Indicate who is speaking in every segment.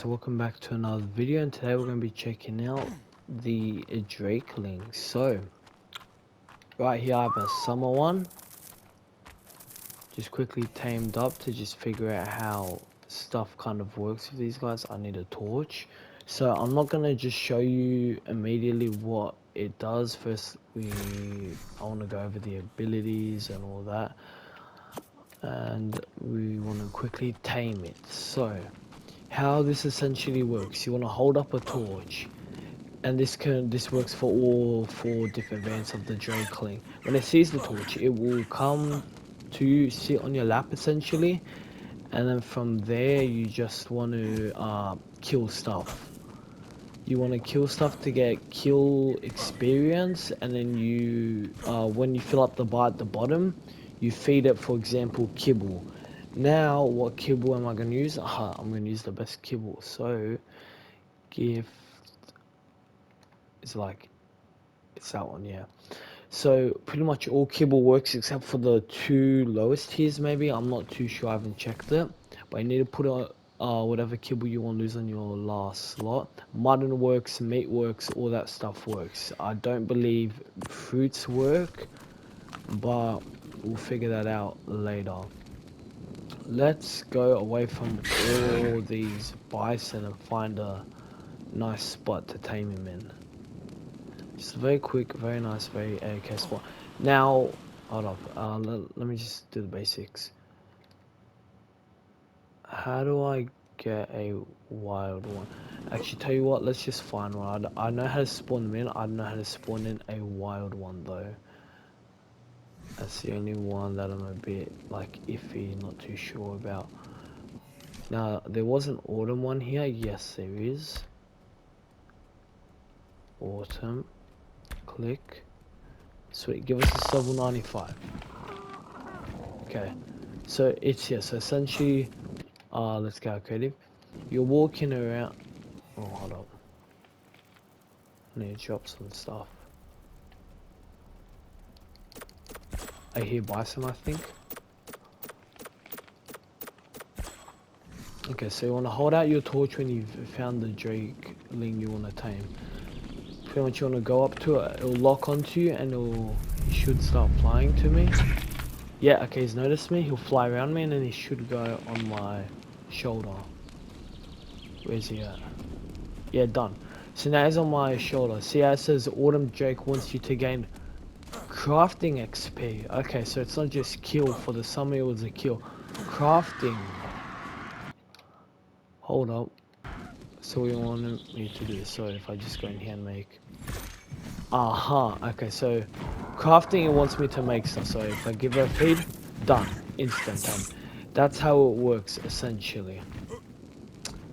Speaker 1: So welcome back to another video, and today we're going to be checking out the Drakeling. So right here I have a summer one, just quickly tamed up to just figure out how stuff kind of works with these guys. I need a torch, so I'm not going to just show you immediately what it does. First I want to go over the abilities and all that, and we want to quickly tame it. So how this essentially works, you want to hold up a torch, and this works for all four different variants of the Drakeling. When it sees the torch, it will come to sit on your lap essentially, and then from there you just want to kill stuff. You want to kill stuff to get kill experience, and then you when you fill up the bar at the bottom, you feed it, for example, kibble. Now what kibble am I going to use? I'm going to use the best kibble. So gift is like, it's that one, yeah. So pretty much all kibble works except for the two lowest tiers maybe. I'm not too sure, I haven't checked it. But you need to put whatever kibble you want to lose on your last slot. Mutton works, meat works, all that stuff works. I don't believe fruits work, but we'll figure that out later. Let's go away from all these bison and find a nice spot to tame him in. Just very quick, very nice, very AK spot. Now, hold up. Let me just do the basics. How do I get a wild one? Actually, tell you what, let's just find one. I know how to spawn them in. I don't know how to spawn in a wild one though. That's the only one that I'm a bit like iffy, not too sure about. Now, there was an autumn one here. Yes, there is. Autumn. Click. Sweet. Give us a level 95. Okay. So it's here. So essentially, let's go creative. You're walking around. Oh, hold up. I need to drop some stuff. I hear bison, I think. Okay, so you want to hold out your torch when you've found the Drakeling you want to tame. Pretty much you want to go up to it. It'll lock onto you, and he should start flying to me. Yeah, okay, he's noticed me. He'll fly around me, and then he should go on my shoulder. Where's he at? Yeah, done. So now he's on my shoulder. See how it says Autumn Drake wants you to gain crafting XP. Okay, so it's not just kill. For the summer it was a kill. Crafting. Hold up. So we want me to do. So if I just go in here and make. Okay, so crafting, it wants me to make stuff. So if I give her a feed, done. Instant done. That's how it works essentially.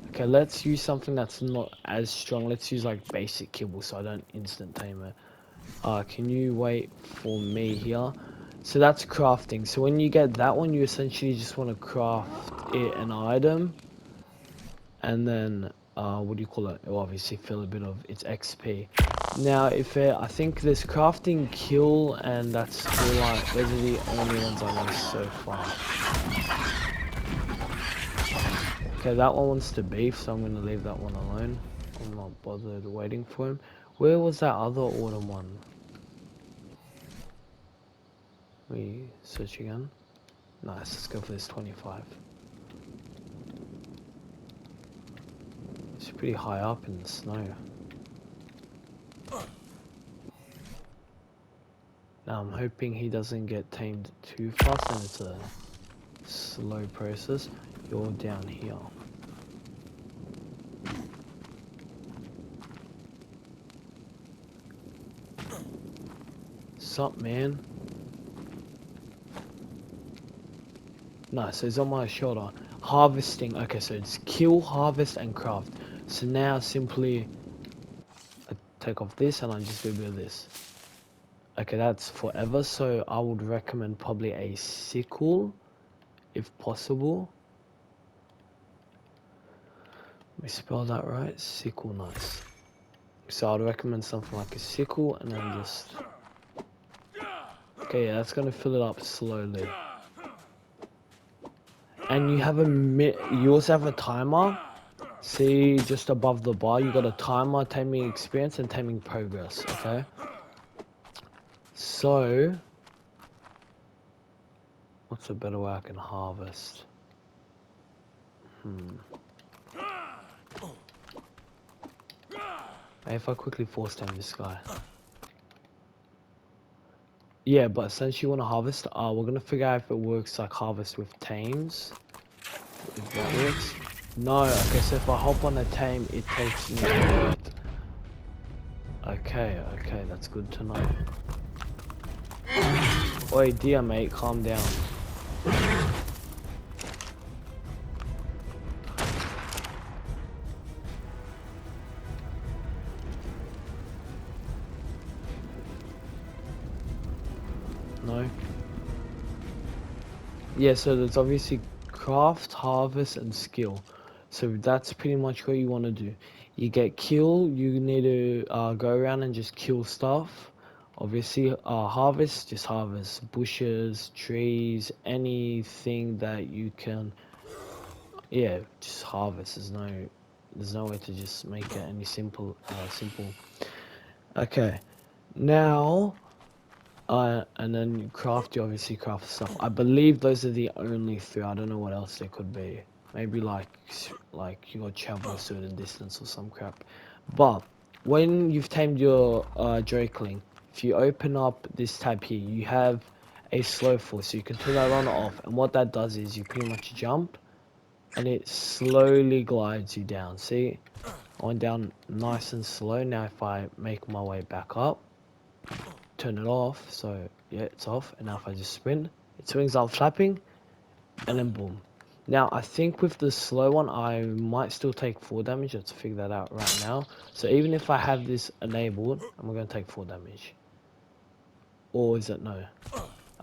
Speaker 1: Okay, let's use something that's not as strong. Let's use like basic kibble so I don't instant tame it. Can you wait for me here? So that's crafting. So when you get that one, you essentially just want to craft it an item, and then what do you call it? It'll obviously fill a bit of its XP. Now, I think there's crafting, kill, and that's all. Like those are the only ones I know so far. Okay, that one wants to beef, so I'm gonna leave that one alone. I'm not bothered waiting for him. Where was that other autumn one? We search again. Nice, let's go for this 25. It's pretty high up in the snow. Now I'm hoping he doesn't get tamed too fast and it's a slow process. You're down here. Sup, man? Nice, so he's on my shoulder. Harvesting. Okay, so it's kill, harvest, and craft. So now simply I take off this and I just do a bit of this. Okay, that's forever, so I would recommend probably a sickle, if possible. Let me spell that right. Sickle, nice. So I'd recommend something like a sickle, and then just... Okay, yeah, that's gonna fill it up slowly. And you have you also have a timer. See, just above the bar, you got a timer, taming experience, and taming progress, okay? So, what's a better way I can harvest? Maybe if I quickly force tame this guy. Yeah, but since you want to harvest, we're gonna figure out if it works like harvest with tames. If that works. No, okay, so if I hop on a tame, it takes me to it. Okay, that's good to know. Oi, dear mate, calm down. No? Yeah, so there's obviously craft, harvest, and skill. So that's pretty much what you want to do. You get kill, you need to go around and just kill stuff. Obviously, harvest, just harvest bushes, trees, anything that you can. Yeah, just harvest. There's no way to just make it any simple. Okay, now. And then you craft, you obviously craft stuff. I believe those are the only three. I don't know what else there could be. Maybe like you got to travel a certain distance or some crap. But when you've tamed your Drakeling, if you open up this tab here, you have a slow force, so you can turn that on or off. And what that does is you pretty much jump, and it slowly glides you down. See, I went down nice and slow. Now if I make my way back up, turn it off, so yeah, it's off, and now if I just spin, it swings out flapping, and then boom. Now I think with the slow one I might still take 4 damage. Let's figure that out right now. So even if I have this enabled, I'm gonna take 4 damage, or is it no?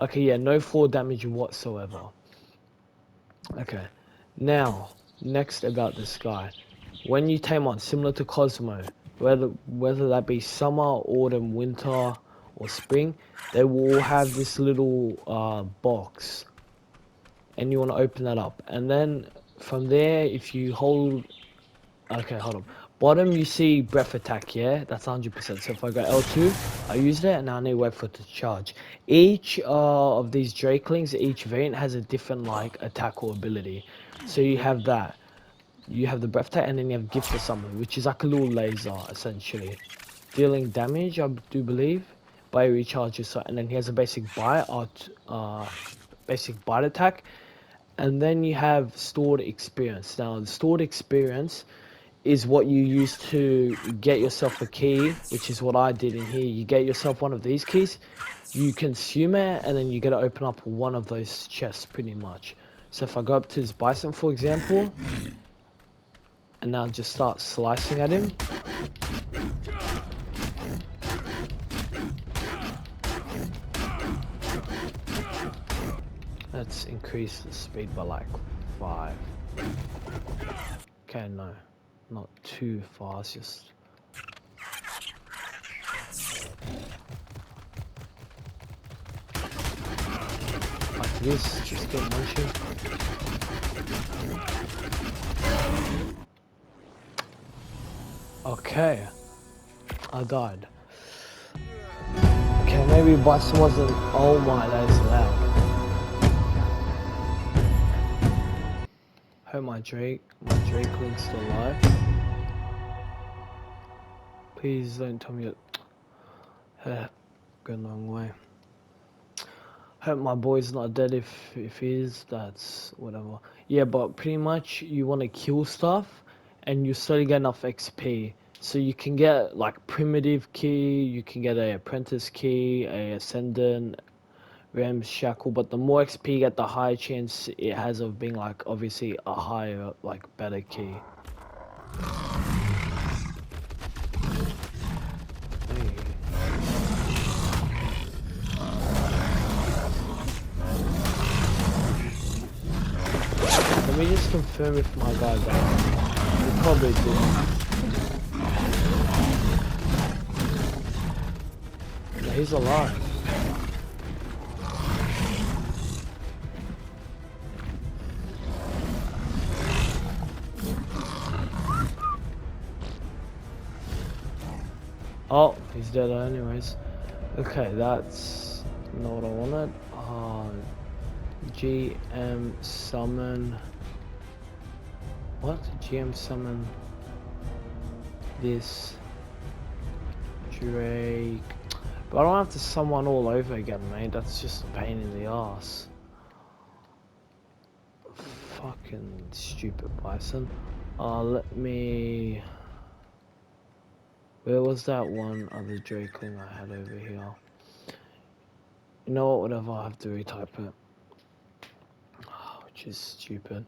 Speaker 1: Okay, yeah, no 4 damage whatsoever. Okay, now next about this guy, when you tame on, similar to Cosmo, whether that be summer, autumn, winter, or spring, they will all have this little box, and you want to open that up. And then from there, if you hold, okay, hold on. Bottom, you see breath attack, yeah? That's 100%. So if I go L2, I used it, and now I need to wait for it to charge. Each of these Drakelings, each variant has a different, like, attack or ability. So you have that. You have the breath attack, and then you have gift of summon, which is like a little laser, essentially. Dealing damage, I do believe, by recharges. So, and then he has a basic bite attack. And then you have stored experience. Now, the stored experience is what you use to get yourself a key, which is what I did in here. You get yourself one of these keys, you consume it, and then you get to open up one of those chests pretty much. So if I go up to this bison, for example, and now just start slicing at him. Let's increase the speed by like 5. Okay, no, not too fast, just... like this, just get munching. Okay, I died. Okay, maybe bison wasn't... oh my, that is loud. Hope my Drakeling's still alive. Please don't tell me it... going the wrong way. Hope my boy's not dead. If he is, that's whatever. Yeah, but pretty much you want to kill stuff, and you slowly get enough XP. So you can get like primitive key, you can get a apprentice key, a ascendant, Ram's shackle. But the more XP you get, the higher chance it has of being like obviously a higher, like better key. Let me just confirm if my guy died. He probably didn't. No, he's alive. Oh, he's dead anyways. Okay, that's not what I wanted. GM summon. What? GM summon this Drake. But I don't have to summon all over again, mate. That's just a pain in the ass. Fucking stupid bison. Let me. Where was that one other Drakeling I had over here? You know what? Whatever, I have to retype it. Which is stupid.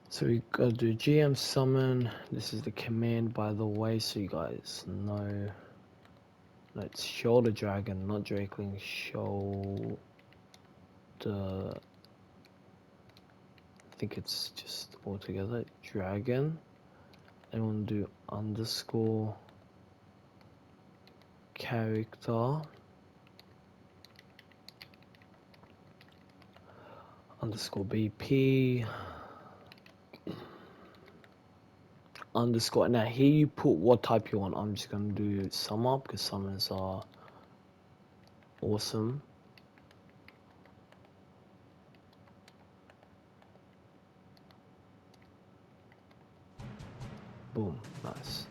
Speaker 1: So we gotta do GM summon. This is the command, by the way, so you guys know. Let's shoulder dragon, not Drakeling. Shoulder. I think it's just all together. Dragon. And we'll do underscore character. Underscore BP. Underscore. Now here you put what type you want. I'm just gonna do summer because summers are awesome. Boom, nice.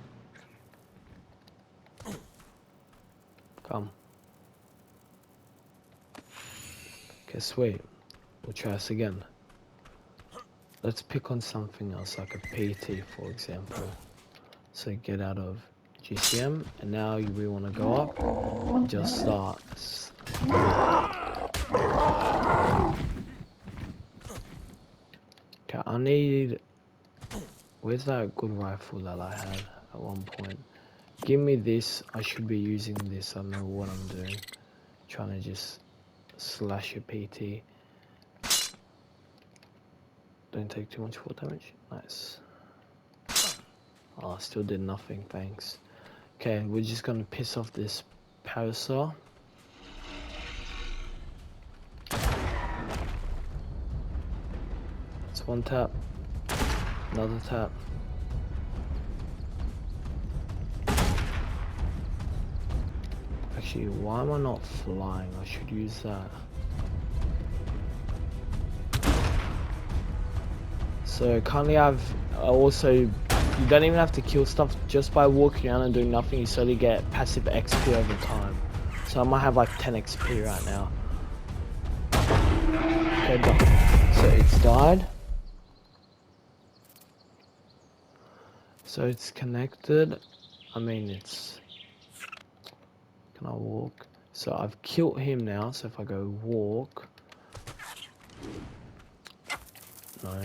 Speaker 1: Come. Okay, sweet. We'll try this again. Let's pick on something else, like a PT, for example. So get out of GCM, and now we want to go up and just start. Okay, I need. Where's that good rifle that I had at one point? Give me this. I should be using this. I don't know what I'm doing. Trying to just slash a PT. Don't take too much fall damage. Nice. Oh, still did nothing. Thanks. Okay, we're just gonna piss off this Parasaur. It's one tap. Another tap. Actually, why am I not flying? I should use that. So currently I've also, you don't even have to kill stuff just by walking around and doing nothing. You slowly get passive XP over time. So I might have like 10 XP right now. Okay, so it's died. So it's connected. I mean, it's. Can I walk? So I've killed him now. So if I go walk. No.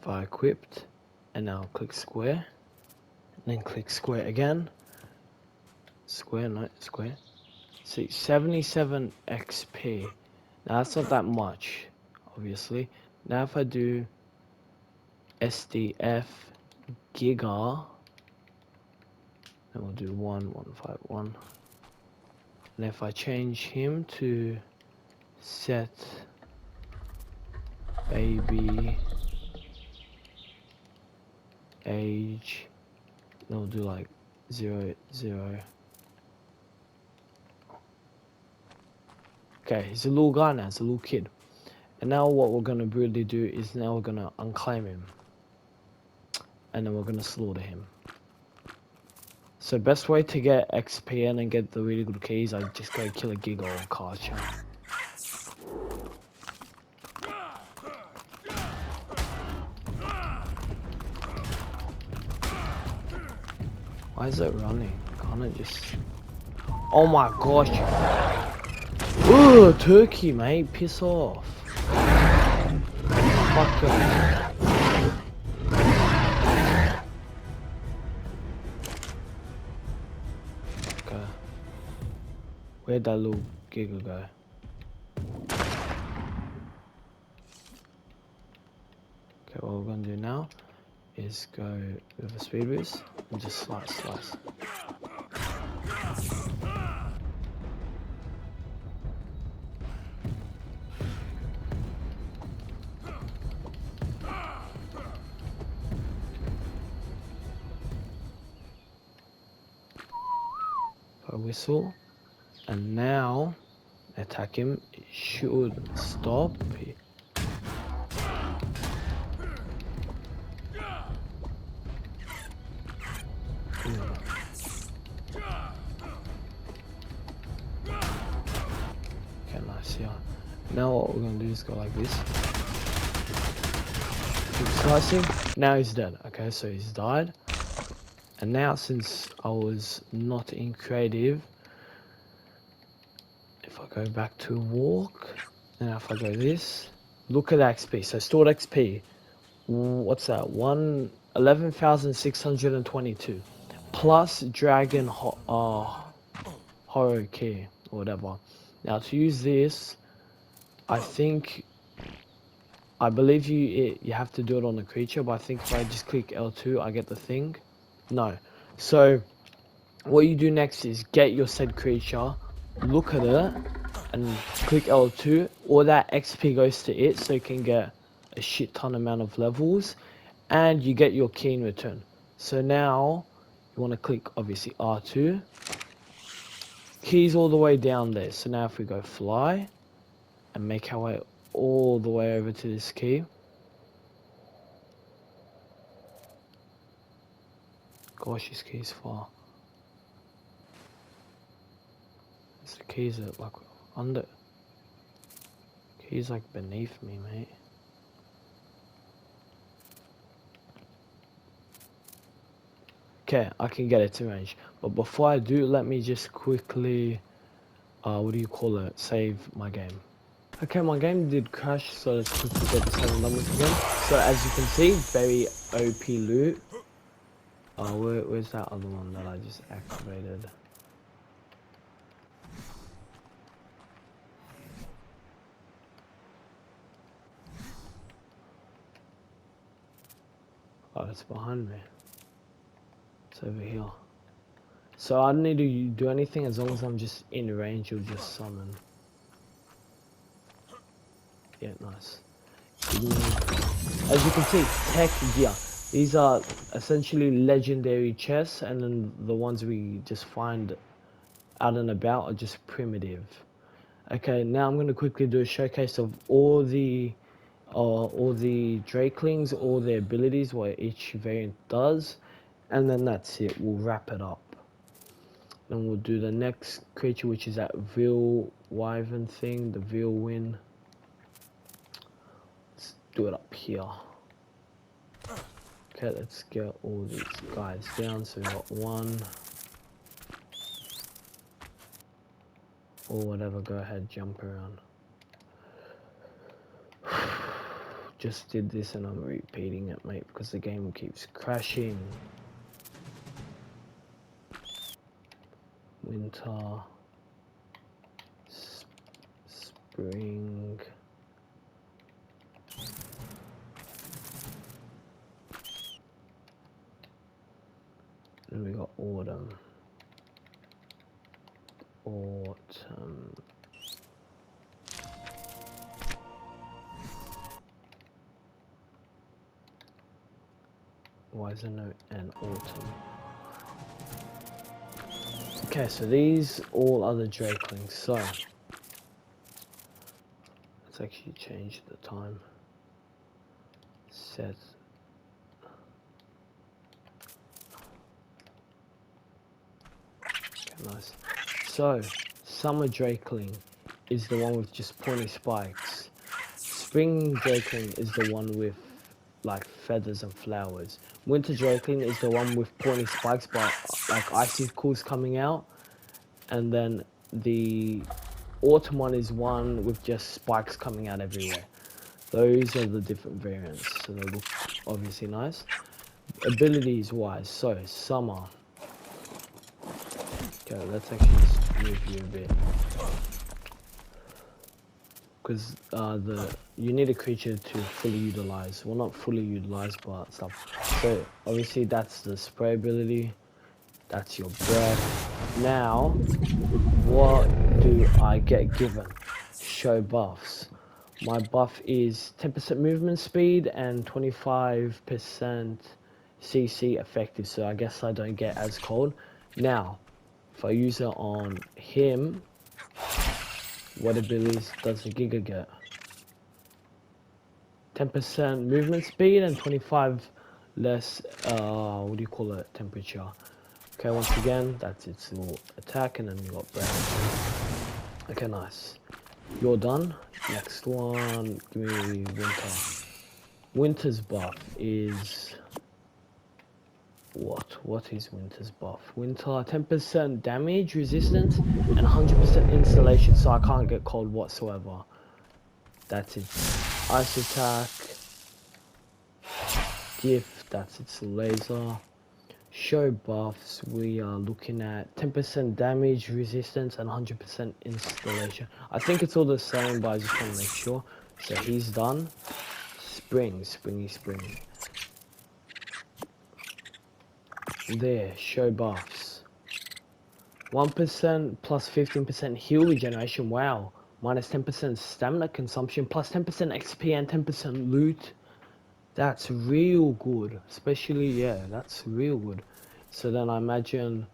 Speaker 1: If I equipped. And now click square. And then click square again. Square, no, square. See, 77 XP. Now that's not that much, obviously. Now if I do SDF Giga, then we'll do 1151. And if I change him to set baby age, then we'll do like 0, 0. Okay, he's a little guy now, he's a little kid. And now what we're gonna brutally do is now we're gonna unclaim him. And then we're gonna slaughter him. So best way to get XP and get the really good keys, I just go kill a Giga or Karcher. Why is it running? Can't it just... Oh my gosh! Ugh, turkey, mate, piss off. Fuck off. Okay. Where'd that little Giga go? Okay, what we're gonna do now is go with a speed boost and just slice. Go whistle. And now attack him. It should stop. Okay, nice, yeah. Now what we're gonna do is go like this. Keep slicing. Now he's dead. Okay, so he's died. And now since I was not in creative, if I go back to walk, and if I go this, look at XP. So stored XP, what's that? 11,622 plus dragon horror key or whatever. Now to use this, I believe you have to do it on the creature, but I think if I just click L2, I get the thing. No. So what you do next is get your said creature, look at it, and click L2. All that XP goes to it, so you can get a shit ton amount of levels, and you get your key in return. So now you want to click obviously R2. Keys all the way down there. So now if we go fly and make our way all the way over to this key. Gosh, this key's far. The keys are like under. Keys like beneath me, mate. Okay, I can get it to range. But before I do, let me just quickly, what do you call it? Save my game. Okay, my game did crash, so let's quickly get the 7 numbers again. So as you can see, very OP loot. Where's that other one that I just activated? Oh, it's behind me. It's over here. So I don't need to do anything as long as I'm just in range, you'll just summon. Yeah, nice. As you can see, tech gear. These are essentially legendary chests, and then the ones we just find out and about are just primitive. Okay, now I'm going to quickly do a showcase of all the Drakelings, all their abilities, what each variant does, and then that's it. We'll wrap it up. Then we'll do the next creature, which is that Veil Wyvern thing, the Veil Win. Let's do it up here. Okay, let's get all these guys down. So we got 1 or whatever. Go ahead, jump around. Just did this and I'm repeating it, mate, because the game keeps crashing. Winter, spring. Then we got autumn. Why is there no N? Autumn. Okay, so these all are the Drakelings. So let's actually change the time. Set. Okay, nice. So summer Drakeling is the one with just pointy spikes. Spring Drakeling is the one with like feathers and flowers. Winter Drakeling is the one with pointy spikes but like icicles coming out. And then the autumn one is one with just spikes coming out everywhere. Those are the different variants, so they look obviously nice. Abilities wise, so summer. Okay, let's actually just move you a bit. Because you need a creature to fully utilize. Well, not fully utilize, but stuff. So obviously that's the spray ability. That's your breath. Now, what do I get given? Show buffs. My buff is 10% movement speed and 25% CC effective. So I guess I don't get as cold. Now, If I use it on him, what abilities does the Giga get? 10% movement speed and 25 less, what do you call it, temperature. Okay, once again, that's its little attack, and then you got brown. Okay, nice. You're done. Next one, give me Winter. Winter's buff is... What is Winter's buff? Winter, 10% damage, resistance, and 100% installation, so I can't get cold whatsoever. That's its ice attack. Gift, that's its laser. Show buffs, we are looking at 10% damage, resistance, and 100% installation. I think it's all the same, but I just want to make sure. So he's done. Springy spring. There, show buffs. 1% plus 15% heal regeneration, wow. Minus 10% stamina consumption, plus 10% XP and 10% loot. That's real good, especially, yeah, that's real good. So then I imagine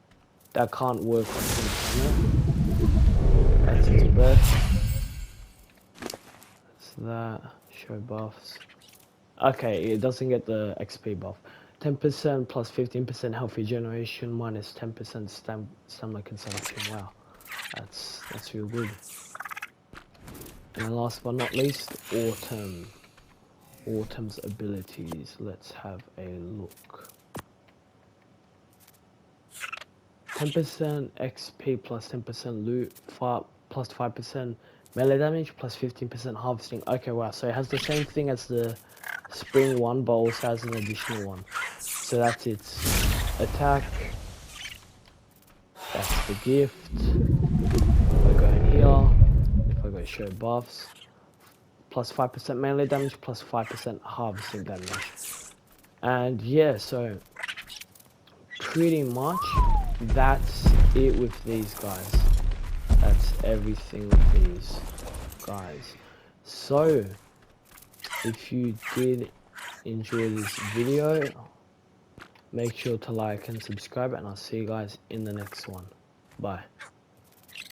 Speaker 1: that can't work on him, can it? That's his breath. That's that. Show buffs. Okay, it doesn't get the XP buff. 10% plus 15% health regeneration minus 10% stamina consumption. Wow, that's real good. And then last but not least, Autumn. Autumn's abilities. Let's have a look. 10% XP plus 10% loot, plus 5% melee damage, plus 15% harvesting. Okay, wow, so it has the same thing as the spring one, but also has an additional one. So that's its attack. That's the gift. If I go in here, if I go show buffs, plus 5% melee damage, plus 5% harvesting damage. And yeah, so pretty much that's it with these guys. That's everything with these guys. So if you did enjoy this video, make sure to like and subscribe, and I'll see you guys in the next one. Bye.